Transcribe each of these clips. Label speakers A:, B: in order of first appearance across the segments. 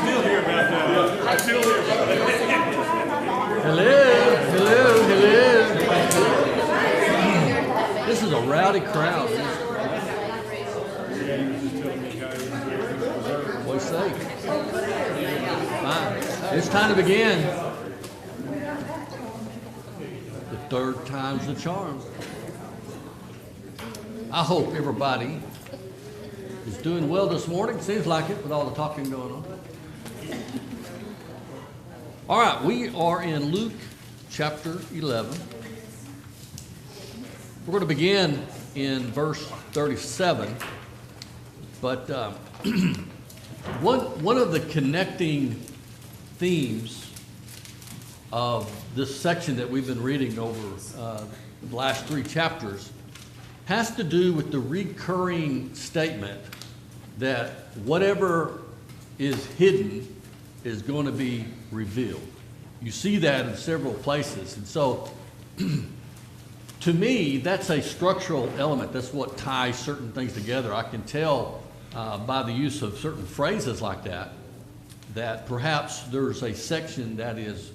A: still hear about that. I still hear about that.
B: Hello. This is a rowdy crowd. What do you say? Fine. It's time to begin. The third time's the charm. I hope everybody is doing well this morning. Seems like it with all the talking going on. All right, we are in Luke chapter 11. We're going to begin in verse 37, but one of the connecting themes of this section that we've been reading over the last three chapters has to do with the recurring statement that whatever is hidden is going to be revealed. You see that in several places. And so, to me, that's a structural element. That's what ties certain things together. I can tell by the use of certain phrases like that, that perhaps there's a section that is,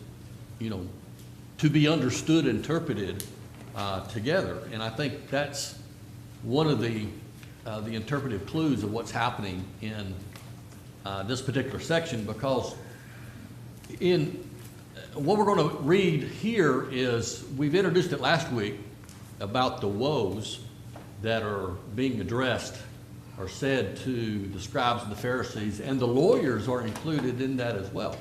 B: to be understood, interpreted together. And I think that's one of the interpretive clues of what's happening in this particular section, because in what we're going to read here is, we've introduced it last week about the woes that are being addressed or said to the scribes and the Pharisees, and the lawyers are included in that as well.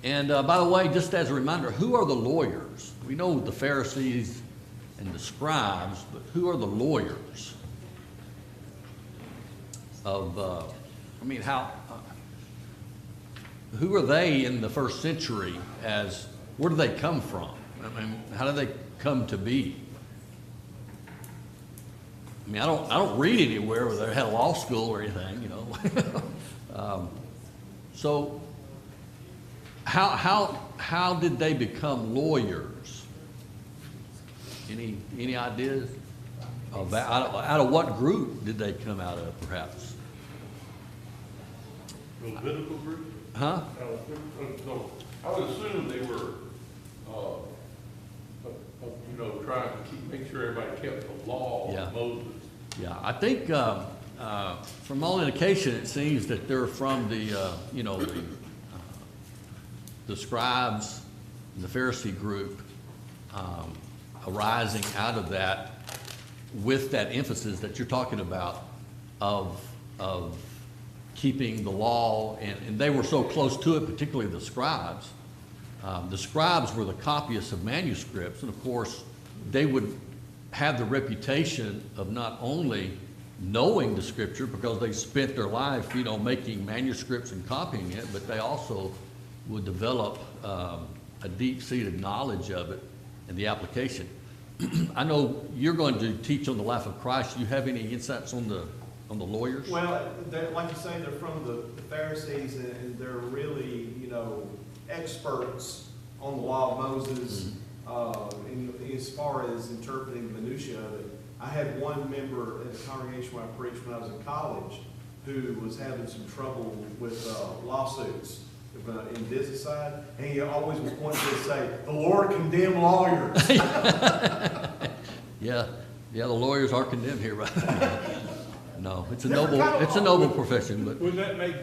B: And by the way, just as a reminder, who are the lawyers? We know the Pharisees and the scribes, but who are the lawyers of, who are they in the first century? Where do they come from? How do they come to be? I don't read anywhere where they had a law school or anything, So how did they become lawyers? Any ideas of that? Out of what group did they come out of, perhaps?
A: Political group?
B: Huh?
A: No, I would assume they were, trying to make sure everybody kept the law of Moses.
B: Yeah, I think from all indication, it seems that they're from the scribes, and the Pharisee group, arising out of that, with that emphasis that you're talking about of keeping the law, and they were so close to it, particularly the scribes. The scribes were the copyists of manuscripts, and of course, they would have the reputation of not only knowing the scripture, because they spent their life, making manuscripts and copying it, but they also would develop a deep-seated knowledge of it and the application. I know you're going to teach on the life of Christ. Do you have any insights on the lawyers?
C: Well, like you say, they're from the Pharisees, and they're really, experts on the law of Moses. As far as interpreting the minutiae of it, I had one member at the congregation where I preached when I was in college who was having some trouble with lawsuits in business side, and he always was wanting to say, "The Lord condemn lawyers."
B: Yeah, the lawyers are condemned here, right? No, it's a noble profession, but
A: wouldn't that make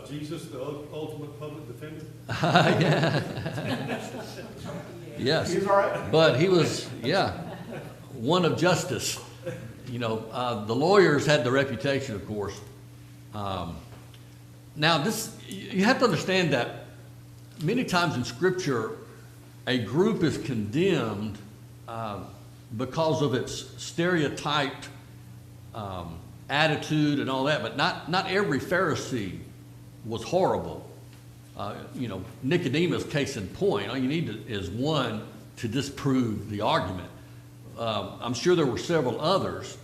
A: Jesus the ultimate public defender?
B: Yeah. Yes.
C: He's all right.
B: But he was, one of justice. The lawyers had the reputation, of course. Now, you have to understand that many times in Scripture, a group is condemned because of its stereotyped attitude and all that, but not every Pharisee was horrible. Nicodemus, case in point, all you need is one to disprove the argument. I'm sure there were several others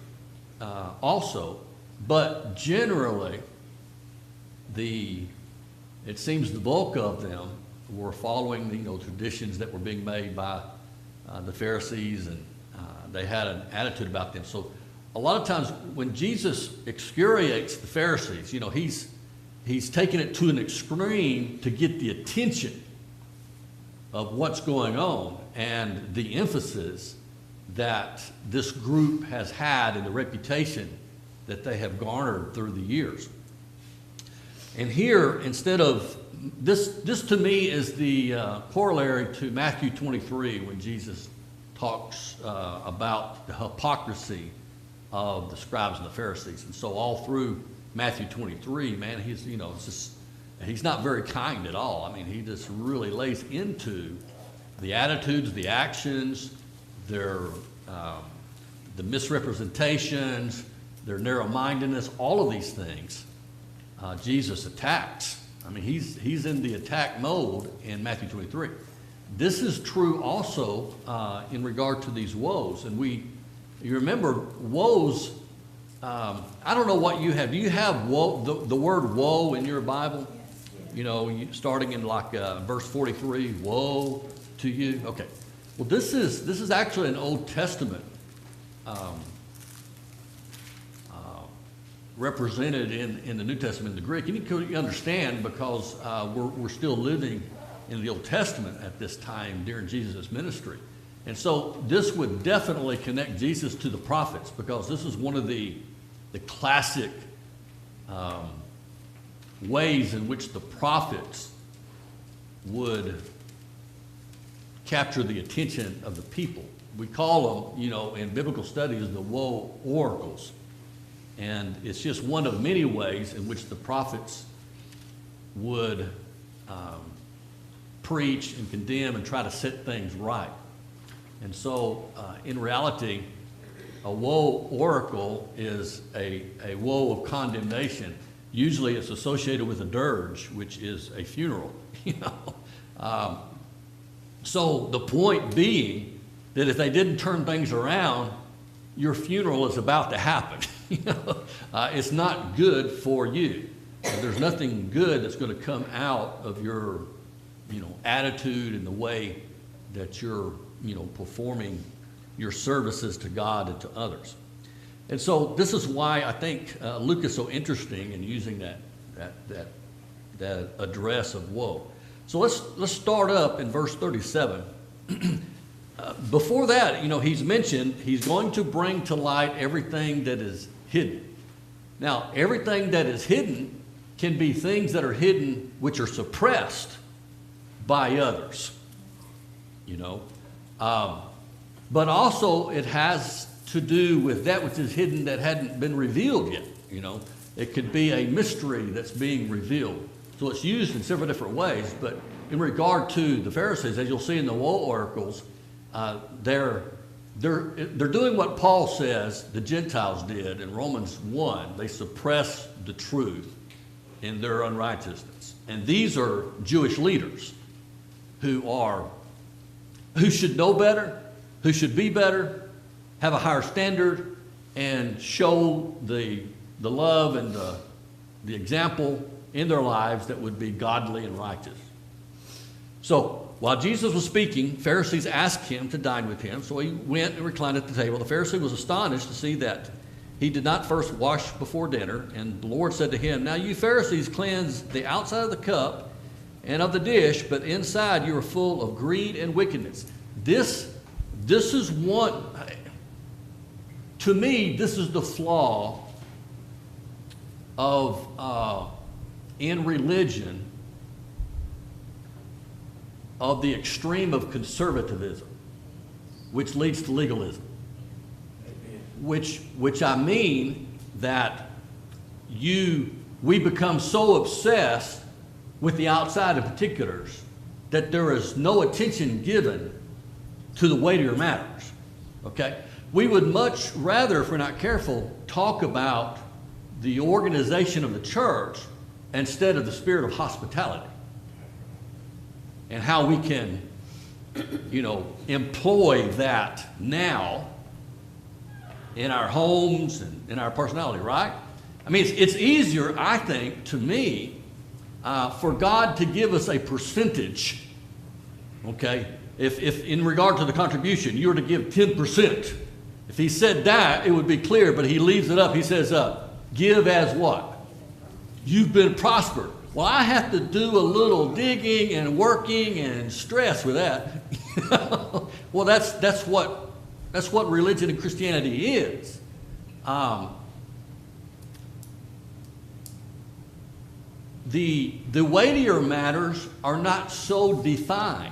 B: also, but generally, it seems the bulk of them were following traditions that were being made by the Pharisees, and they had an attitude about them. So a lot of times when Jesus excoriates the Pharisees, he's taken it to an extreme to get the attention of what's going on and the emphasis that this group has had and the reputation that they have garnered through the years. And here, instead of, this to me is the corollary to Matthew 23 when Jesus talks about the hypocrisy of the scribes and the Pharisees. And so all through Matthew 23, man, he's, you know, it's just, he's not very kind at all. I mean, he just really lays into the attitudes, the actions, their the misrepresentations, their narrow-mindedness, all of these things. Jesus attacks. I mean, he's in the attack mode in Matthew 23. This is true also in regard to these woes. And you remember woes, I don't know what you have. Do you have woe, the word woe in your Bible? You know, starting in like verse 43, woe to you. Okay. Well, this is actually an Old Testament represented in the New Testament in the Greek. And you understand because we're still living in the Old Testament at this time during Jesus' ministry. And so this would definitely connect Jesus to the prophets because this is one of the classic ways in which the prophets would capture the attention of the people. We call them, you know, in biblical studies, the woe oracles. And it's just one of many ways in which the prophets would preach and condemn and try to set things right. And so, in reality, a woe oracle is a woe of condemnation. Usually it's associated with a dirge, which is a funeral, you know. So the point being that if they didn't turn things around, your funeral is about to happen. You know, it's not good for you. There's nothing good that's going to come out of your, you know, attitude and the way that you're, you know, performing your services to God and to others. And so this is why I think Luke is so interesting in using that address of woe. So let's start up in verse 37. Before that, you know, he's mentioned he's going to bring to light everything that is hidden. Now, everything that is hidden can be things that are hidden which are suppressed by others, you know. But also it has to do with that which is hidden that hadn't been revealed yet, you know. It could be a mystery that's being revealed. So it's used in several different ways, but in regard to the Pharisees, as you'll see in the woe oracles, they're doing what Paul says the Gentiles did in Romans 1. They suppress the truth in their unrighteousness. And these are Jewish leaders who should know better, who should be better, have a higher standard, and show the love and the example in their lives that would be godly and righteous. So while Jesus was speaking, Pharisees asked him to dine with him. So he went and reclined at the table. The Pharisee was astonished to see that he did not first wash before dinner. And the Lord said to him, "Now you Pharisees cleanse the outside of the cup and of the dish, but inside you are full of greed and wickedness." This is one, to me, this is the flaw of in religion of the extreme of conservatism, which leads to legalism. Which I mean that we become so obsessed with the outside in particulars that there is no attention given to the weightier matters. Okay? We would much rather, if we're not careful, talk about the organization of the church instead of the spirit of hospitality and how we can, you know, employ that now in our homes and in our personality, right? I mean, it's easier, I think, to me, for God to give us a percentage, okay? If in regard to the contribution, you were to give 10%. If he said that, it would be clear, but he leaves it up. He says, give as what? you've been prospered. Well, I have to do a little digging and working and stress with that. Well, that's what religion and Christianity is. The weightier matters are not so defined.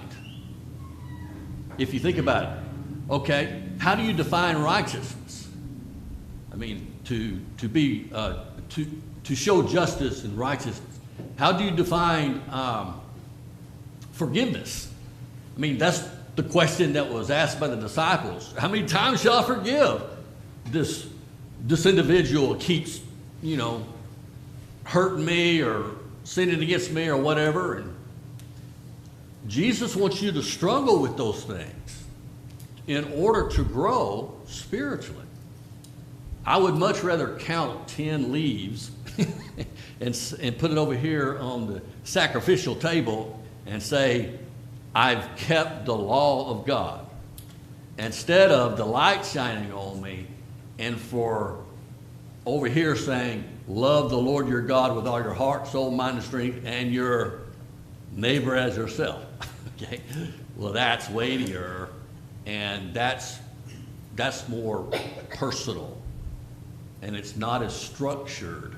B: If you think about it, okay, how do you define righteousness? I mean, to show justice and righteousness. How do you define forgiveness? I mean, that's the question that was asked by the disciples. How many times shall I forgive? This individual keeps, hurting me or sinning against me or whatever. And Jesus wants you to struggle with those things in order to grow spiritually. I would much rather count 10 leaves and put it over here on the sacrificial table and say, I've kept the law of God, instead of the light shining on me and for over here saying, love the Lord your God with all your heart, soul, mind, and strength, and your neighbor as yourself. Okay? Well, that's weightier, and that's more personal, and it's not as structured,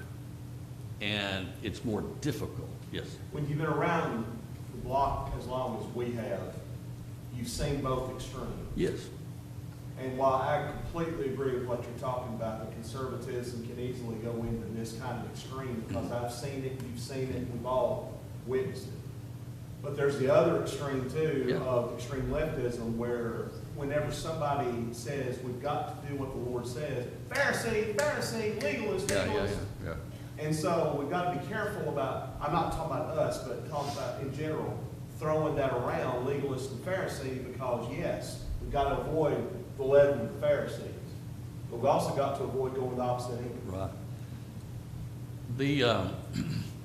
B: and it's more difficult. Yes?
C: When you've been around the block as long as we have, you've seen both extremes.
B: Yes.
C: And while I completely agree with what you're talking about, the conservatism can easily go into this kind of extreme, because I've seen it, you've seen it, we've all witnessed it. But there's the other extreme too,
B: Yeah.
C: of extreme leftism, where whenever somebody says we've got to do what the Lord says, Pharisee, legalist, legalist.
B: Yeah.
C: And so we've got to be careful about, I'm not talking about us, but talking about in general, throwing that around, legalist and Pharisee, because yes, we've got to avoid the leaven of the Pharisees. But we've also got to avoid going the opposite end.
B: Right.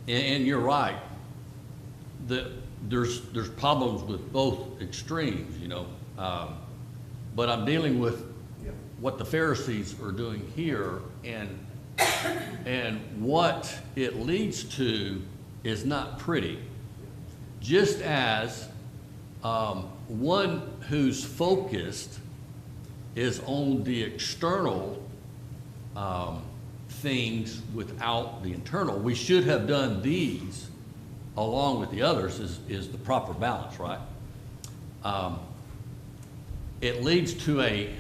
B: And you're right. There's problems with both extremes, but I'm dealing with what the Pharisees are doing here, and what it leads to is not pretty. Just as one who's focused is on the external things without the internal. We should have done these along with the others is the proper balance, right? It leads to a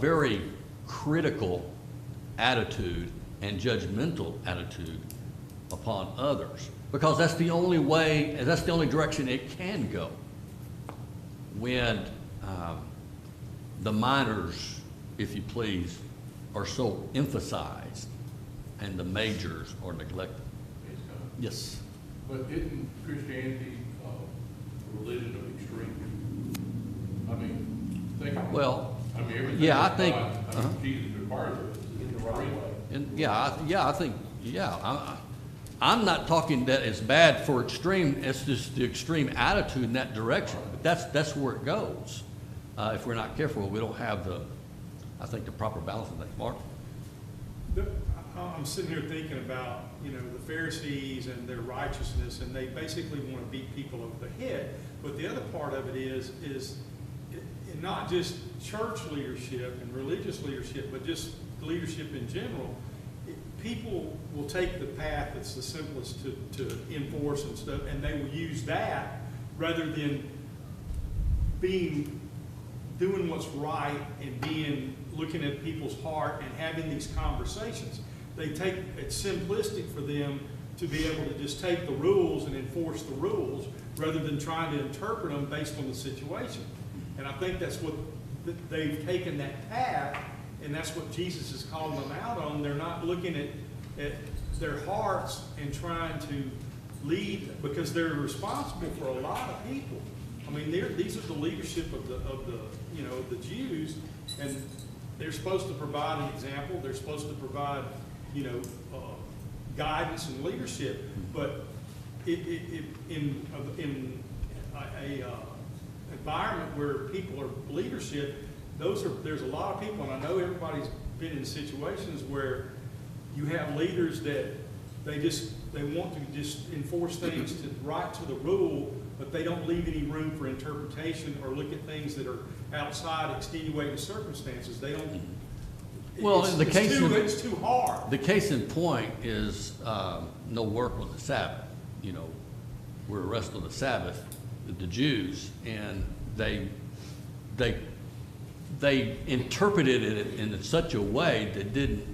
B: very critical attitude and judgmental attitude upon others, because that's the only way, that's the only direction it can go when the minors, if you please, are so emphasized and the majors are neglected. Yes.
A: But isn't Christianity a religion of extreme? I mean, think about it. Everything
B: yeah, I
A: that
B: think,
A: God, Jesus requires of us is in the right way.
B: And I think, I'm not talking that it's bad for extreme, it's just the extreme attitude in that direction. But that's where it goes. If we're not careful, we don't have the proper balance of that. Mark?
D: I'm sitting here thinking about, the Pharisees and their righteousness, and they basically want to beat people over the head. But the other part of it is not just church leadership and religious leadership, but just leadership in general. People will take the path that's the simplest to enforce and stuff, and they will use that rather than doing what's right and looking at people's heart and having these conversations. It's simplistic for them to be able to just take the rules and enforce the rules rather than trying to interpret them based on the situation. And I think that's what they've taken that path, and that's what Jesus is calling them out on. They're not looking at their hearts and trying to lead, because they're responsible for a lot of people. I mean, these are the leadership of the Jews, and they're supposed to provide an example. They're supposed to provide guidance and leadership. But in a environment where people are leadership, there's a lot of people, and I know everybody's been in situations where you have leaders that They want to just enforce things to right to the rule, but they don't leave any room for interpretation or look at things that are outside extenuating circumstances. They don't.
B: Well,
D: It's too hard.
B: The case in point is no work on the Sabbath. You know, we're to rest on the Sabbath, the Jews, and they interpreted it in such a way that didn't,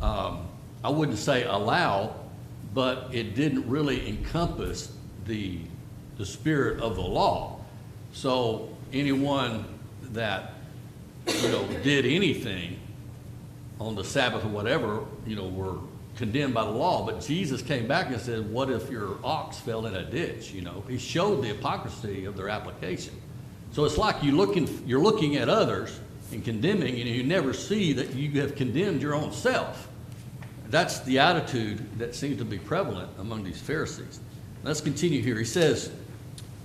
B: I wouldn't say allow, but it didn't really encompass the spirit of the law. So anyone that, you know, did anything on the Sabbath or whatever, you know, were condemned by the law. But Jesus came back and said, what if your ox fell in a ditch? You know, he showed the hypocrisy of their application. So it's like you're looking at others and condemning, and you never see that you have condemned your own self. That's the attitude that seems to be prevalent among these Pharisees. Let's continue here. He says,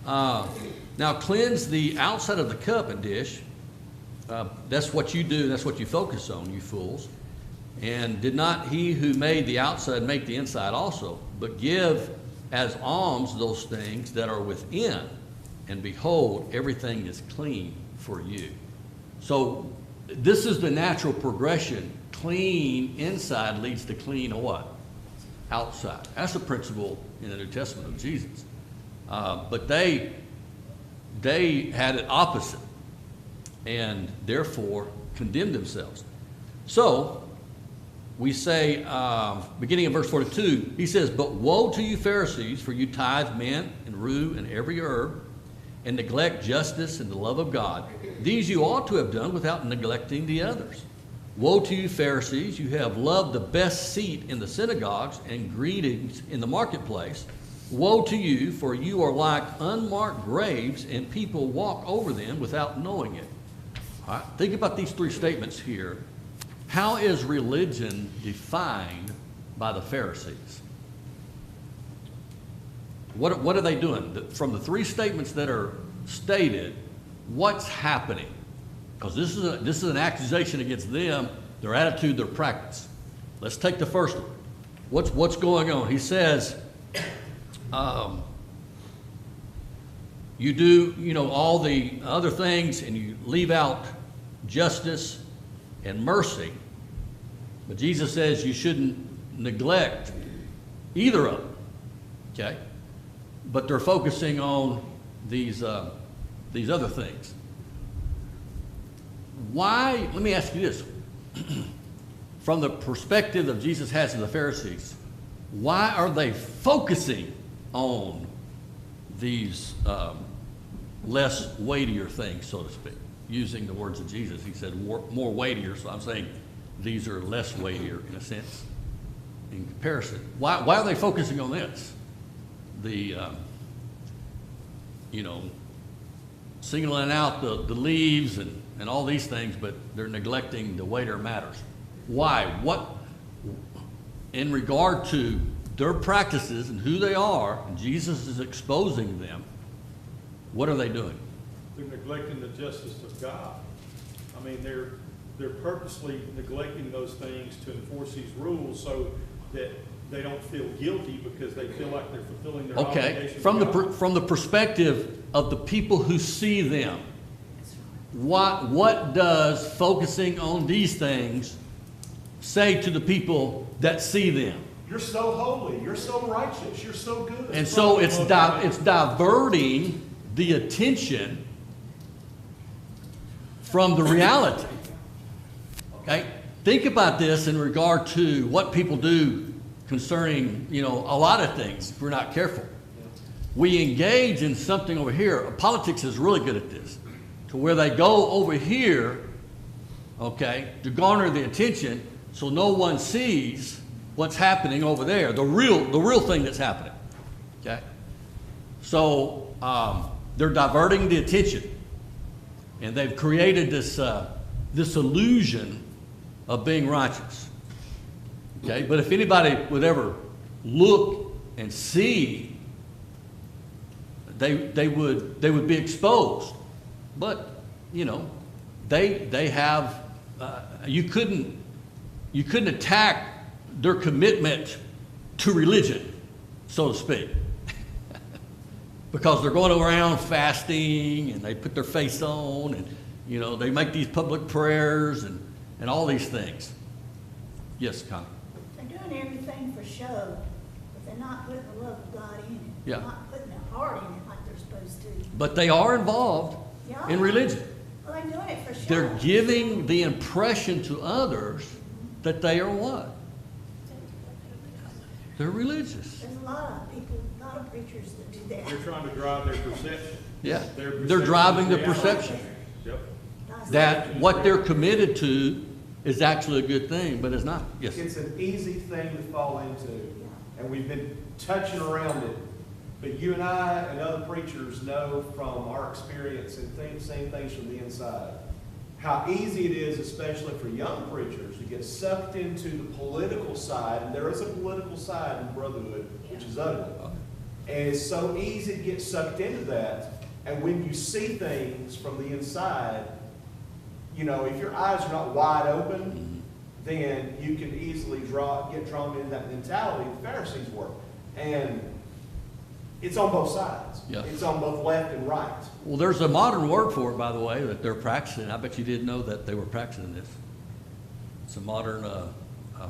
B: now cleanse the outside of the cup and dish. That's what you do, that's what you focus on, you fools. And did not he who made the outside make the inside also? But give as alms those things that are within, and behold, everything is clean for you. So this is the natural progression. Clean inside leads to clean what? Outside. That's the principle in the New Testament of Jesus. But they had it opposite, and therefore condemned themselves. So we say, beginning in verse 42, he says, but woe to you Pharisees, for you tithe mint and rue and every herb, and neglect justice and the love of God. These you ought to have done without neglecting the others. Woe to you Pharisees, you have loved the best seat in the synagogues and greetings in the marketplace. Woe to you, for you are like unmarked graves, and people walk over them without knowing it. All right, think about these three statements here. How is religion defined by the Pharisees? What are they doing? From the three statements that are stated, what's happening? Because this is an accusation against them, their attitude, their practice. Let's take the first one. What's going on? He says, you do, you know, all the other things, and you leave out justice and mercy. But Jesus says you shouldn't neglect either of them. Okay? But they're focusing on these other things. Why? Let me ask you this. From the perspective that Jesus has of the Pharisees, why are they focusing on these less weightier things, so to speak? Using the words of Jesus, he said more weightier, so I'm saying these are less weightier in a sense, in comparison. Why are they focusing on this? Singling out the leaves and all these things, but they're neglecting the weightier matters. Why? What, in regard to their practices and who they are, and Jesus is exposing them, what are they doing?
D: They're neglecting the justice of God. I mean, they're purposely neglecting those things to enforce these rules so that they don't feel guilty because they feel like they're fulfilling their obligation.
B: From the perspective of the people who see them, what does focusing on these things say to the people that see them?
C: You're so holy, you're so righteous, you're so good.
B: And so it's diverting the attention from the reality. Okay? Think about this in regard to what people do concerning, a lot of things if we're not careful. We engage in something over here. Politics is really good at this, to where they go over here, okay, to garner the attention so no one sees what's happening over there, the real thing that's happening. Okay? So they're diverting the attention, and they've created this illusion of being righteous. Okay, but if anybody would ever look and see, they would be exposed. But they have you couldn't attack their commitment to religion, so to speak. Because they're going around fasting, and they put their face on, and, you know, they make these public prayers and all these things. Yes, Connie?
E: They're doing everything for show, but they're not putting the love of God in it.
B: Yeah.
E: They're not putting their heart in it like they're supposed to.
B: But they are involved
E: Yeah.
B: in religion.
E: Well, they're doing it for show.
B: They're giving the impression to others that they are what? They're religious.
E: There's a lot of people, a lot of preachers that do that.
D: They're trying to drive their perception.
B: Yeah,
D: Their
B: they're
D: perception
B: driving the
D: of reality.
B: perception
D: Yep.
B: that what they're committed to is actually a good thing, but it's not. Yes.
C: It's an easy thing to fall into, and we've been touching around it. But you and I and other preachers know from our experience and seeing things from the inside, how easy it is, especially for young preachers, to get sucked into the political side, and there is a political side in brotherhood, which is ugly. And it's so easy to get sucked into that, and when you see things from the inside, you know, if your eyes are not wide open, then you can easily get drawn into that mentality the Pharisees were. And it's on both sides.
B: Yeah.
C: It's on both left and right.
B: Well, there's a modern word for it, by the way, that they're practicing. I bet you didn't know that they were practicing this. It's a modern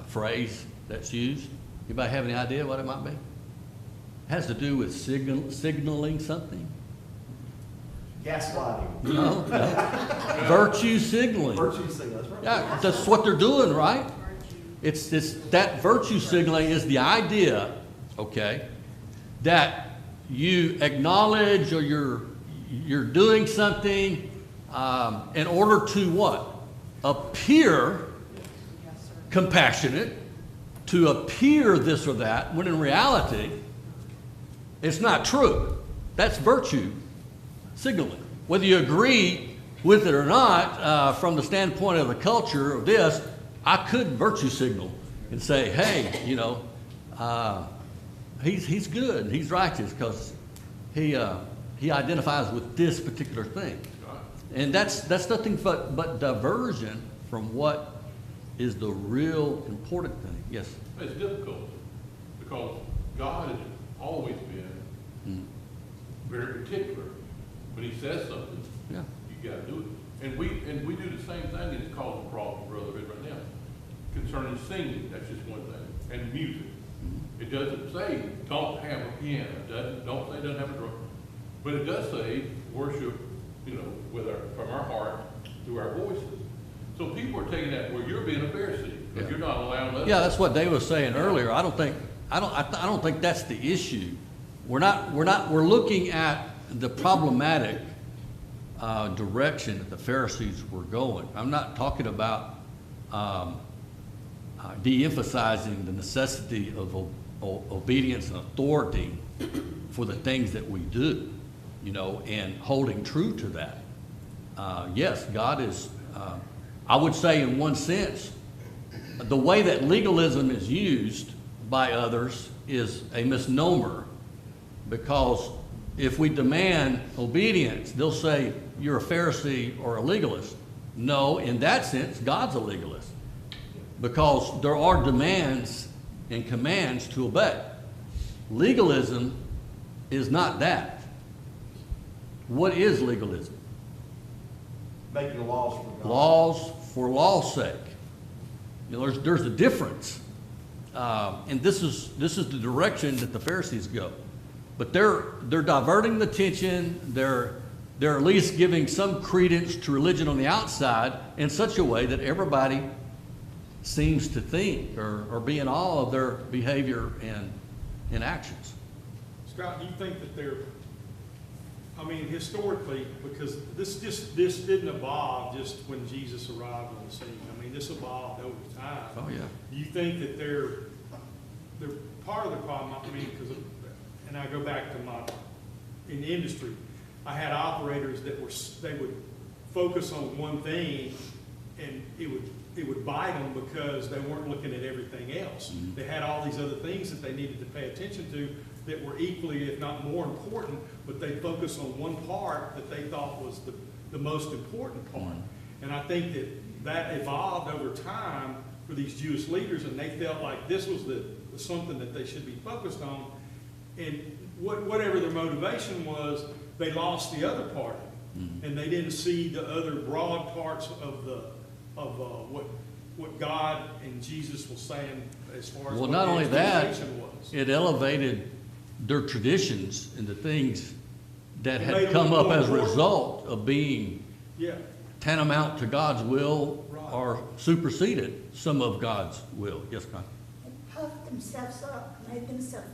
B: phrase that's used. Anybody have any idea what it might be? It has to do with signaling something.
C: Gaslighting.
B: No, no. Virtue signaling.
C: Virtue signaling, that's right.
B: Yeah, that's what they're doing, right? It's that virtue signaling is the idea, okay, that you acknowledge or you're doing something in order to what? Appear compassionate, to appear this or that, when in reality, it's not true. That's virtue signaling. Whether you agree with it or not, from the standpoint of the culture of this, I could virtue signal and say, hey, you know, he's good and he's righteous because he identifies with this particular thing. And that's nothing but diversion from what is the real important thing. Yes?
A: It's difficult because God has always been very particular. When he says something,
B: Yeah.
A: you gotta do it. And we do the same thing, and it's causing a problem for brotherhood right now. Concerning singing, that's just one thing, and music. It doesn't say don't have a piano, don't say doesn't have a drum. But it does say worship, you know, from our heart through our voices. So people are taking that, well, you're being a Pharisee, because you're not allowing us.
B: Yeah, that's what Dave was saying earlier. I don't think that's the issue. We're looking at the problematic direction that the Pharisees were going. I'm not talking about de-emphasizing the necessity of obedience and authority for the things that we do, you know, and holding true to that. Yes, God is, I would say in one sense, the way that legalism is used by others is a misnomer, because if we demand obedience, they'll say you're a Pharisee or a legalist. No, in that sense, God's a legalist, because there are demands and commands to obey. Legalism is not that. What is legalism?
C: Making laws for God.
B: Laws for law's sake. You know, there's a difference, and this is the direction that the Pharisees go. But they're diverting the attention. They're at least giving some credence to religion on the outside in such a way that everybody seems to think or be in awe of their behavior and actions.
D: Scott, do you think that historically, because this didn't evolve just when Jesus arrived on the scene. I mean, this evolved over time.
B: Oh, yeah.
D: Do you think that they're part of the problem? I mean, and I go back to in the industry, I had operators that they would focus on one thing, and it would bite them because they weren't looking at everything else.
B: Mm-hmm.
D: They had all these other things that they needed to pay attention to that were equally, if not more important, but they focused on one part that they thought was the most important part.
B: Mm-hmm.
D: And I think that evolved over time for these Jewish leaders, and they felt like this was something that they should be focused on. And whatever their motivation was, they lost the other part, and they didn't see the other broad parts of what God and Jesus was saying as far as
B: Well,
D: what
B: not
D: the
B: only that,
D: expectation was.
B: it elevated their traditions and the things that
D: It made
B: had
D: them
B: come
D: look
B: up
D: more
B: as a
D: important.
B: result of being
D: Yeah,
B: tantamount to God's will
D: Right.
B: or superseded some of God's will. Yes, Con?
E: They puffed themselves up, made themselves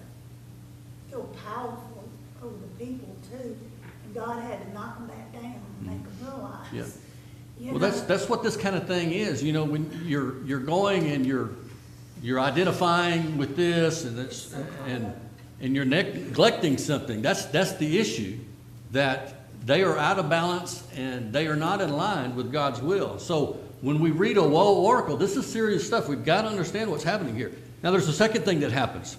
E: feel powerful over the people too. And God had to knock them back down and make them realize.
B: Yeah.
E: you
B: Well,
E: know,
B: that's what this kind of thing is, you know, when you're going and you're identifying with this and you're neglecting something. That's the issue, that they are out of balance and they are not in line with God's will. So when we read a woe oracle, this is serious stuff. We've got to understand what's happening here. Now there's a second thing that happens.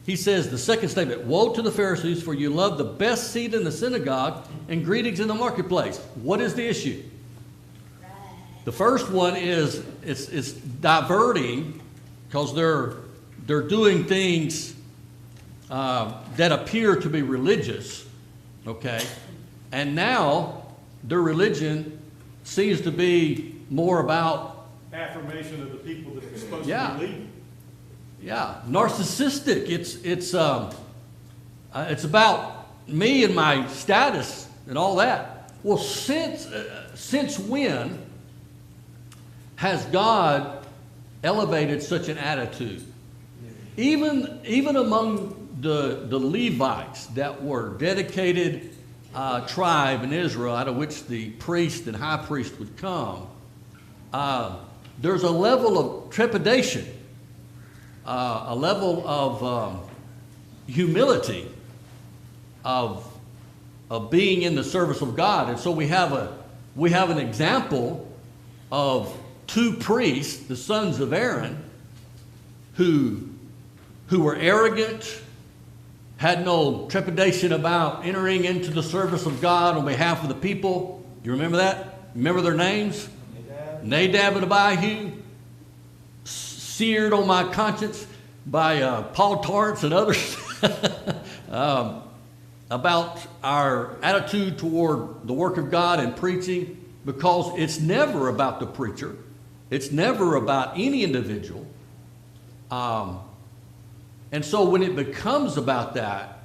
B: He says, the second statement, woe to the Pharisees, for you love the best seat in the synagogue and greetings in the marketplace. What is the issue? The first one is it's diverting, because they're doing things that appear to be religious, okay? And now their religion seems to be more about,
D: affirmation of the people that are supposed
B: Yeah.
D: to be leading.
B: yeah, narcissistic. It's about me and my status and all that. Well, since when has God elevated such an attitude? Even among the Levites that were dedicated tribe in Israel, out of which the priest and high priest would come, there's a level of trepidation, a level of humility, of being in the service of God. And so we have an example of two priests, the sons of Aaron, who were arrogant, had no trepidation about entering into the service of God on behalf of the people. You remember that? Remember their names? Nadab and Abihu, seared on my conscience by Paul Tarts and others about our attitude toward the work of God and preaching, because it's never about the preacher. It's never about any individual. And so when it becomes about that,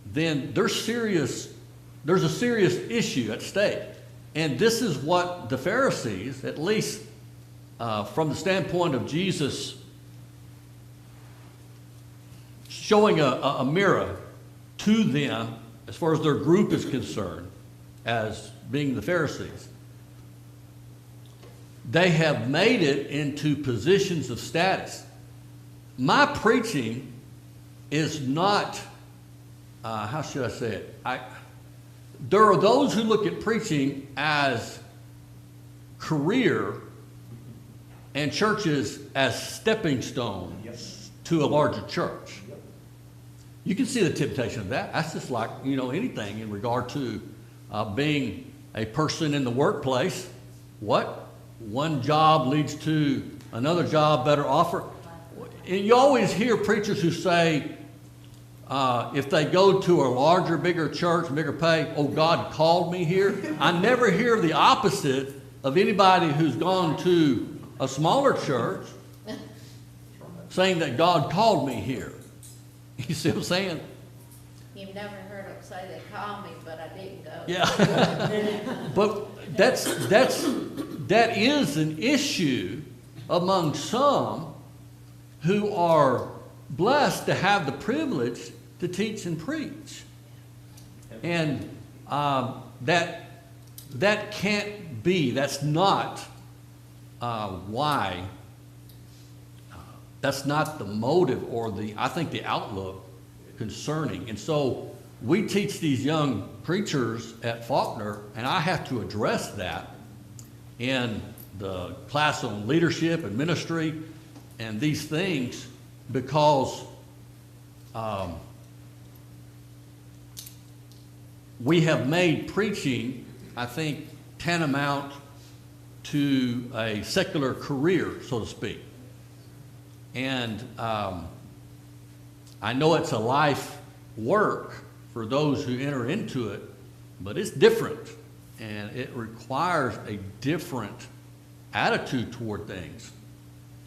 B: then there's a serious issue at stake. And this is what the Pharisees, at least from the standpoint of Jesus showing a mirror to them as far as their group is concerned, as being the Pharisees, they have made it into positions of status. My preaching is not, how should I say it? There are those who look at preaching as career and churches as stepping stones to a larger church. You can see the temptation of that. That's just like, anything in regard to being a person in the workplace. What? One job leads to another job, better offer. And you always hear preachers who say, if they go to a larger, bigger church, bigger pay, oh, God called me here. I never hear the opposite of anybody who's gone to a smaller church saying that God called me here. You see what I'm saying?
F: You've never heard them say they called me, but I didn't go.
B: Yeah. But that is an issue among some who are blessed to have the privilege to teach and preach. And that can't be, that's not why, that's not the motive or I think the outlook concerning. And so we teach these young preachers at Faulkner, and I have to address that in the class on leadership and ministry and these things, because we have made preaching, I think, tantamount to a secular career, so to speak. And I know it's a life work for those who enter into it, but it's different. And it requires a different attitude toward things.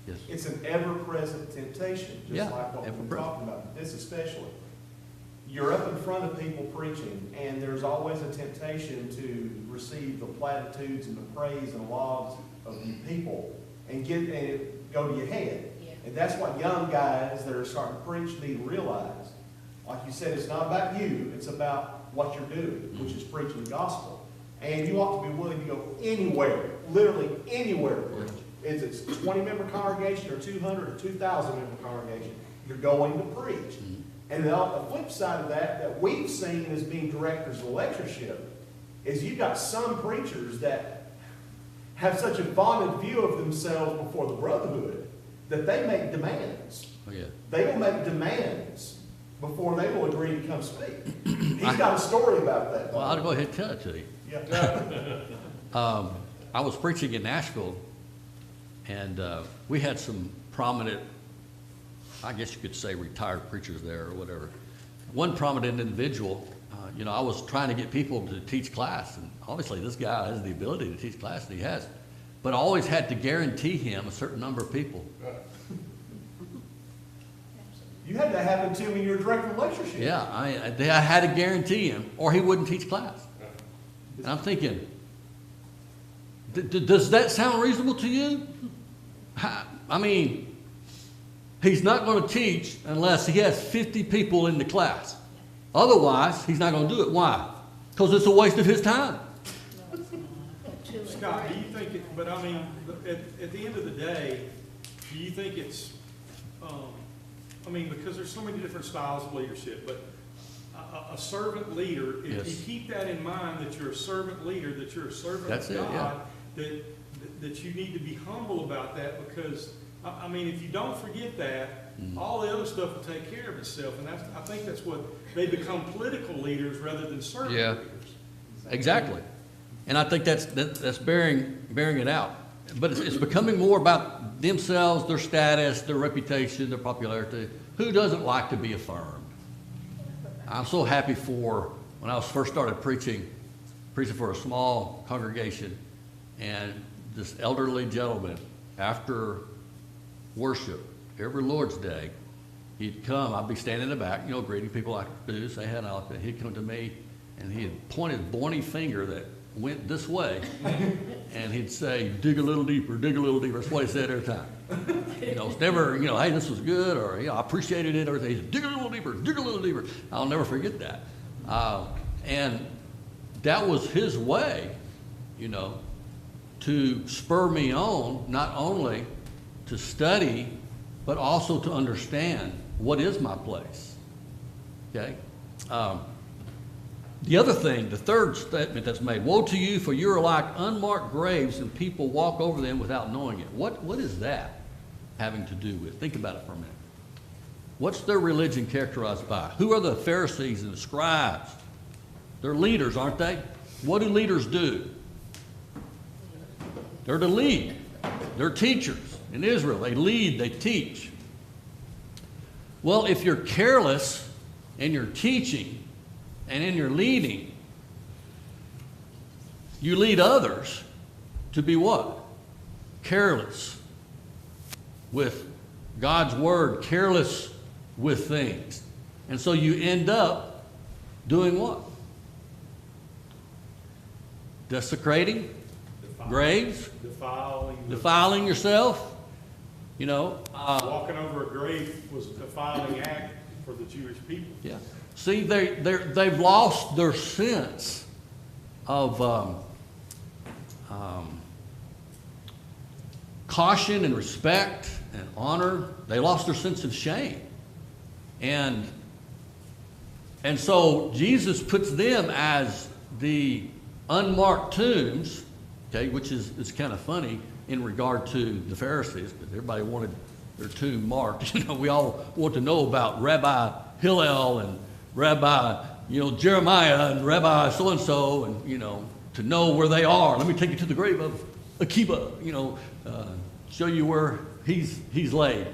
B: Yes.
C: It's an ever-present temptation,
B: Yeah,
C: just like what we've been
B: ever-present.
C: talking about, this especially. You're up in front of people preaching, and there's always a temptation to receive the platitudes and the praise and laudits of you people and it go to your head.
F: Yeah.
C: And that's what young guys that are starting to preach need to realize. Like you said, it's not about you, it's about what you're doing, which is preaching the gospel. And you ought to be willing to go anywhere, literally anywhere to preach. Is it a 20-member congregation or 200 or 2,000-member congregation? You're going to preach. And the flip side of that we've seen as being directors of lectureship, is you've got some preachers that have such a vaunted view of themselves before the brotherhood that they make demands.
B: Oh, yeah.
C: They will make demands before they will agree to come speak. He's got a story about that.
B: Well, I'll go ahead and tell it to you.
C: Yeah.
B: I was preaching in Nashville, and we had some prominent, I guess you could say, retired preachers there or whatever. One prominent individual, I was trying to get people to teach class, and obviously this guy has the ability to teach class, and he has, but I always had to guarantee him a certain number of people.
C: You had that happen to when you were director of lectureship.
B: Yeah, I had to guarantee him, or he wouldn't teach class. And I'm thinking, does that sound reasonable to you? I mean, he's not going to teach unless he has 50 people in the class. Otherwise, he's not going to do it. Why? Because it's a waste of his time.
D: Scott, do you think it, but I mean, at the end of the day, do you think it's, because there's so many different styles of leadership, but a servant leader, if
B: Yes.
D: you keep that in mind, that you're a servant leader, that you're a servant
B: That's
D: of
B: it,
D: God, that you need to be humble about that, because, if you don't forget that, all the other stuff will take care of itself, and I think that's what, they become political leaders rather than servant
B: Yeah.
D: leaders.
B: Exactly. And I think that's bearing it out. But it's becoming more about themselves, their status, their reputation, their popularity. Who doesn't like to be affirmed? I'm so happy when I was first started preaching for a small congregation, and this elderly gentleman, after worship, every Lord's Day, he'd come, I'd be standing in the back, greeting people like I do, say hello, and he'd come to me, and he'd point his bony finger that went this way, and he'd say, dig a little deeper, dig a little deeper. That's what he said every time. It's never, hey, this was good, or, I appreciated it, or he said, dig a little deeper, dig a little deeper. I'll never forget that. And that was his way, to spur me on, not only to study, but also to understand what is my place. Okay? The other thing, the third statement that's made, woe to you, for you are like unmarked graves, and people walk over them without knowing it. What is that having to do with? Think about it for a minute. What's their religion characterized by? Who are the Pharisees and the scribes? They're leaders, aren't they? What do leaders do? They're to lead. They're teachers in Israel. They lead, they teach. Well, if you're careless in your teaching and in your leading, you lead others to be what? Careless with God's word, careless with things. And so you end up doing what? Desecrating graves, defiling yourself.
D: Walking over a grave was a defiling act for the Jewish people.
B: Yeah. See, they've lost their sense of caution and respect and honor. They lost their sense of shame. And so Jesus puts them as the unmarked tombs, okay, which is kind of funny in regard to the Pharisees, because everybody wanted their tomb marked. We all want to know about Rabbi Hillel and Rabbi, Jeremiah and Rabbi so-and-so, and, to know where they are. Let me take you to the grave of Akiba, show you where he's laid.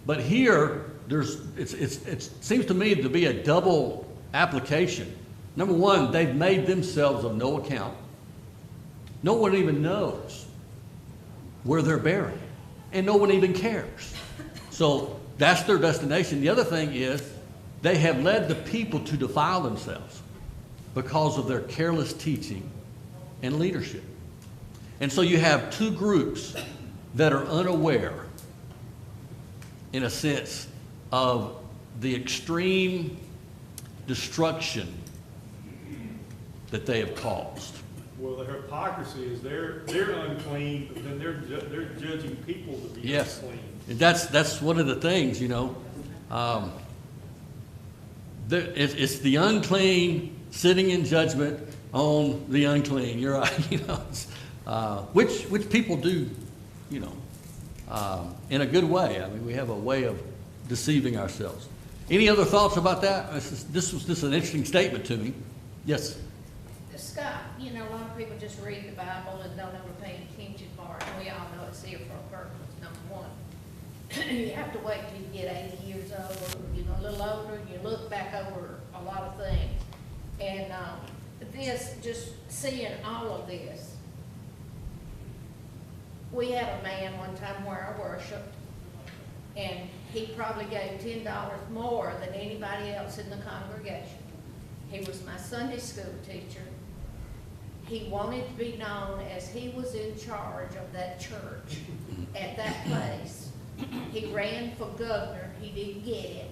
B: But here, it seems to me to be a double application. Number one, they've made themselves of no account. No one even knows where they're buried, and no one even cares. So that's their destination. The other thing is they have led the people to defile themselves because of their careless teaching and leadership. And so you have two groups that are unaware, in a sense, of the extreme destruction that they have caused.
D: Well, the hypocrisy is they're unclean, but then they're judging people to be
B: Yes.
D: unclean.
B: And that's one of the things, you know. It's the unclean sitting in judgment on the unclean. You're right, you know. Which people do, you know, in a good way. I mean, we have a way of deceiving ourselves. Any other thoughts about that? This was an interesting statement to me. Yes.
F: Scott, you know, a lot of people just read the Bible and don't ever pay attention for it. And we all know it's there for a purpose, number one. You have to wait till you get 80 years old, or, you know, a little older, and you look back over a lot of things. And this, just seeing all of this, we had a man one time where I worshiped, and he probably gave $10 more than anybody else in the congregation. He was my Sunday school teacher. He wanted to be known as he was in charge of that church at that place. He ran for governor. He didn't get it.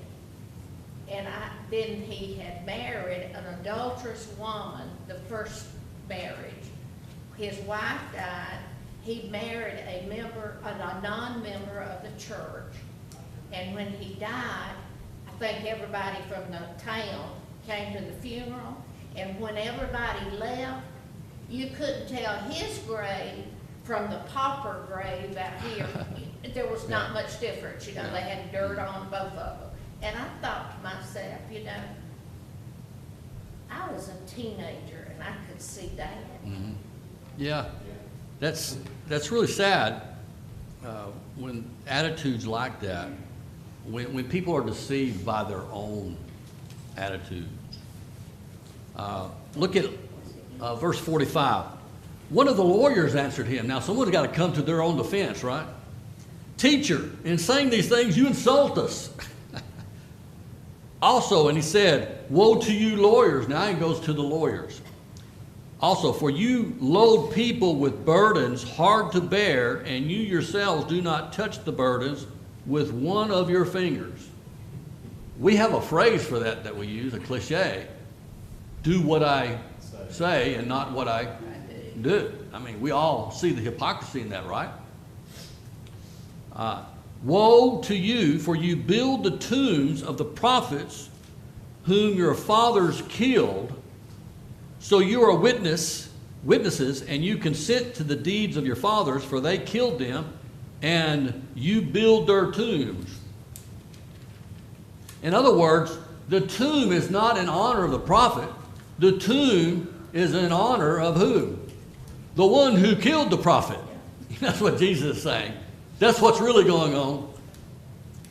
F: And then he had married an adulterous woman, the first marriage. His wife died. He married a non-member of the church. And when he died, I think everybody from the town came to the funeral. And when everybody left, you couldn't tell his grave from the pauper grave out here. There was not much difference, you know. They had dirt on both of them. And I thought to myself, you know, I was a teenager and I could see that.
B: Mm-hmm. Yeah, that's really sad when attitudes like that, when people are deceived by their own attitudes. Look at verse 45. One of the lawyers answered him. Now, someone's got to come to their own defense, right? Teacher, in saying these things, you insult us. Also, and he said, woe to you lawyers. Now he goes to the lawyers. Also, for you load people with burdens hard to bear, and you yourselves do not touch the burdens with one of your fingers. We have a phrase for that we use, a cliche. Do what I say and not what I do. I mean, we all see the hypocrisy in that, right? Woe to you, for you build the tombs of the prophets whom your fathers killed. So you are witnesses, and you consent to the deeds of your fathers, for they killed them, and you build their tombs. In other words, the tomb is not in honor of the prophet. The tomb is in honor of who? The one who killed the prophet. That's what Jesus is saying. That's what's really going on.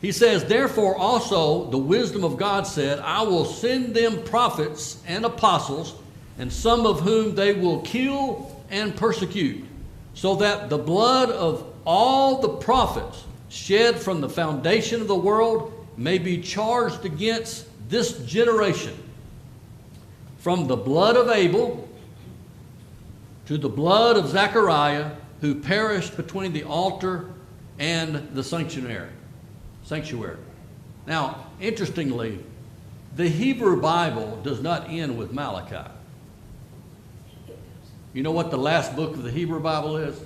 B: He says, therefore also the wisdom of God said, I will send them prophets and apostles, and some of whom they will kill and persecute, so that the blood of all the prophets shed from the foundation of the world may be charged against this generation, from the blood of Abel to the blood of Zechariah, who perished between the altar and the sanctuary. Now, interestingly, the Hebrew Bible does not end with Malachi. You know what the last book of the Hebrew Bible is?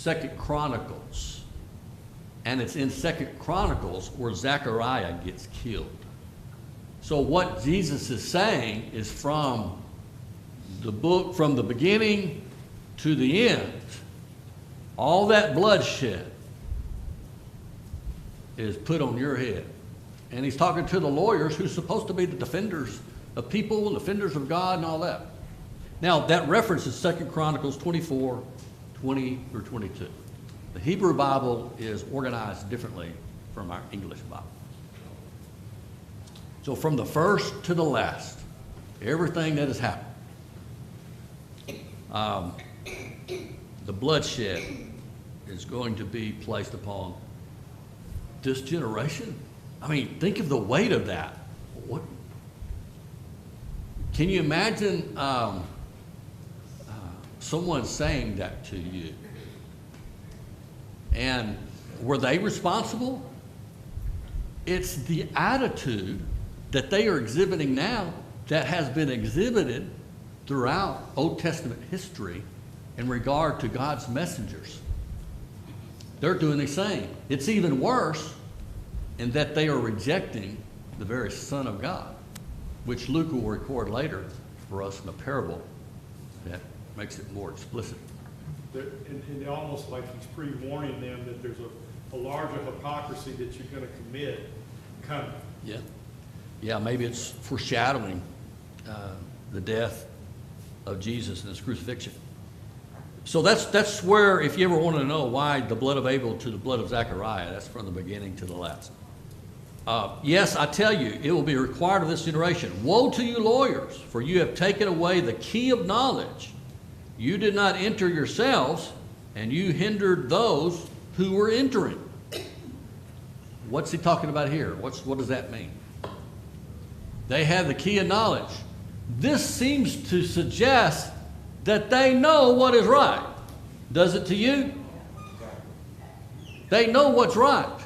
B: 2 Chronicles. And it's in 2 Chronicles where Zechariah gets killed. So what Jesus is saying is from the book, from the beginning to the end, all that bloodshed is put on your head. And he's talking to the lawyers who's supposed to be the defenders of people, defenders of God and all that. Now, that reference is 2 Chronicles 24, 20 or 22. The Hebrew Bible is organized differently from our English Bible. So from the first to the last, everything that has happened, the bloodshed is going to be placed upon this generation. I mean, think of the weight of that. What? Can you imagine someone saying that to you? And were they responsible? It's the attitude that they are exhibiting now that has been exhibited throughout Old Testament history in regard to God's messengers. They're doing the same. It's even worse in that they are rejecting the very Son of God, which Luke will record later for us in a parable that makes it more explicit.
D: And almost like he's pre-warning them that there's a larger hypocrisy that you're going to commit coming.
B: Yeah. Yeah, maybe it's foreshadowing the death of Jesus and his crucifixion. So that's where, if you ever want to know why the blood of Abel to the blood of Zechariah, that's from the beginning to the last. Yes, I tell you, it will be required of this generation. Woe to you lawyers, for you have taken away the key of knowledge. You did not enter yourselves, and you hindered those who were entering. What's he talking about here? What does that mean? They have the key of knowledge. This seems to suggest that they know what is right. Does it to you? They know what's right.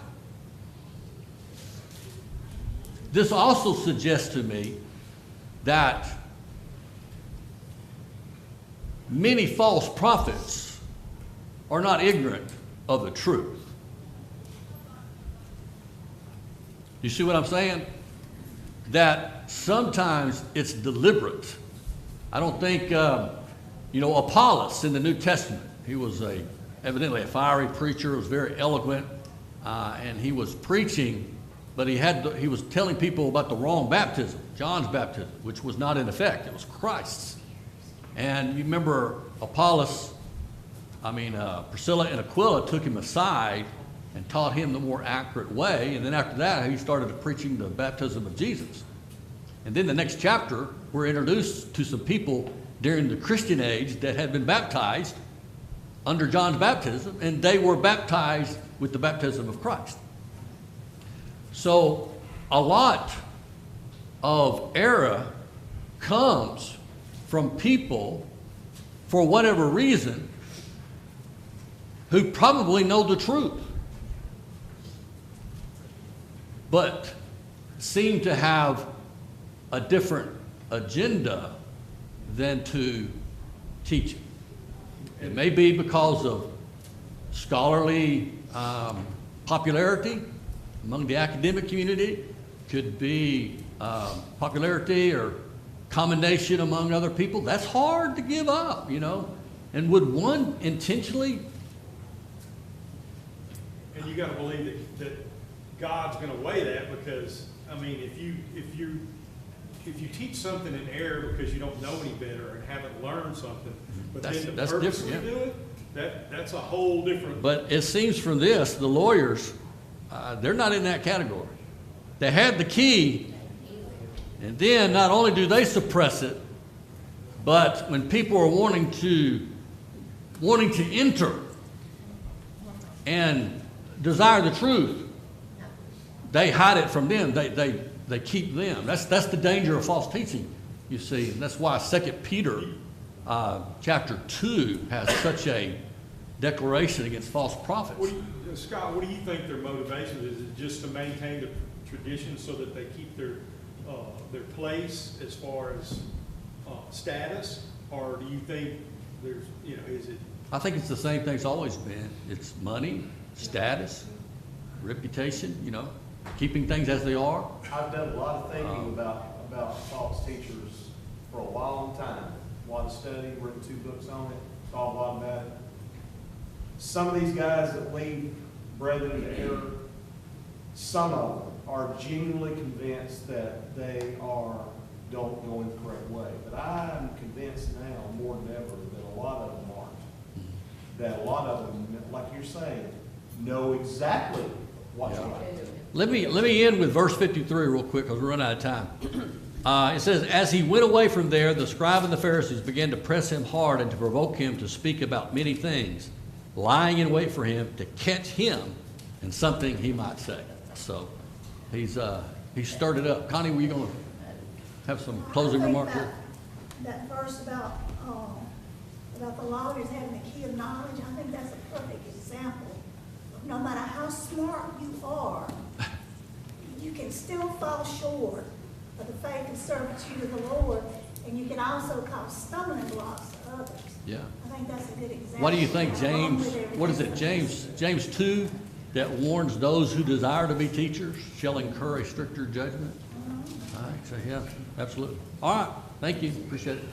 B: This also suggests to me that many false prophets are not ignorant of the truth. You see what I'm saying? That sometimes it's deliberate. I don't think, Apollos in the New Testament, he was evidently a fiery preacher, was very eloquent, and he was preaching, but he was telling people about the wrong baptism, John's baptism, which was not in effect. It was Christ's. And you remember Priscilla and Aquila took him aside and taught him the more accurate way. And then after that, he started preaching the baptism of Jesus. And then the next chapter, we're introduced to some people during the Christian age that had been baptized under John's baptism, and they were baptized with the baptism of Christ. So a lot of error comes from people, for whatever reason, who probably know the truth, but seem to have a different agenda than to teach it. It may be because of scholarly popularity among the academic community, could be popularity or commendation among other people. That's hard to give up, And would one intentionally?
D: And you got to believe that God's going to weigh that, because if you teach something in error because you don't know any better and haven't learned something, but then to purposely do it, that's a whole different.
B: But it seems from this, the lawyers, they're not in that category. They had the key, and then not only do they suppress it, but when people are wanting to enter and desire the truth, they hide it from them. They keep them. That's the danger of false teaching, you see. And that's why 2 Peter chapter 2 has such a declaration against false prophets.
D: Scott, what do you think their motivation is? Is it just to maintain the tradition so that they keep their place as far as status, or do you think there's, is it?
B: I think it's the same thing it's always been. It's money, status, reputation, keeping things as they are.
C: I've done a lot of thinking about false teachers for a long time. A lot of study, written 2 books on it, thought a lot about it. Some of these guys that lead brethren into error, some of them are genuinely convinced that they don't go in the correct way. But I'm convinced now more than ever that a lot of them aren't. that a lot of them, like you're saying, know exactly what's
B: Yeah.
C: right.
B: Let me end with verse 53 real quick, because we're running out of time. It says, as he went away from there, the scribe and the Pharisees began to press him hard and to provoke him to speak about many things, lying in wait for him to catch him in something he might say. So he's stirred it up. Connie, were you going to have some closing
E: I think
B: remarks here?
E: That verse about the lawyers having the key of knowledge, I think that's a perfect example. No matter how smart you are, you can still fall short of the faith and servitude of the Lord, and you can also cause stumbling blocks to others.
B: Yeah.
E: I think that's a good example.
B: What do you think,
E: along
B: James?
E: with everything
B: What is it,
E: else.
B: James 2, that warns those who desire to be teachers shall incur a stricter judgment?
E: Mhm.
B: All right, so yeah, absolutely. All right, thank you, appreciate it.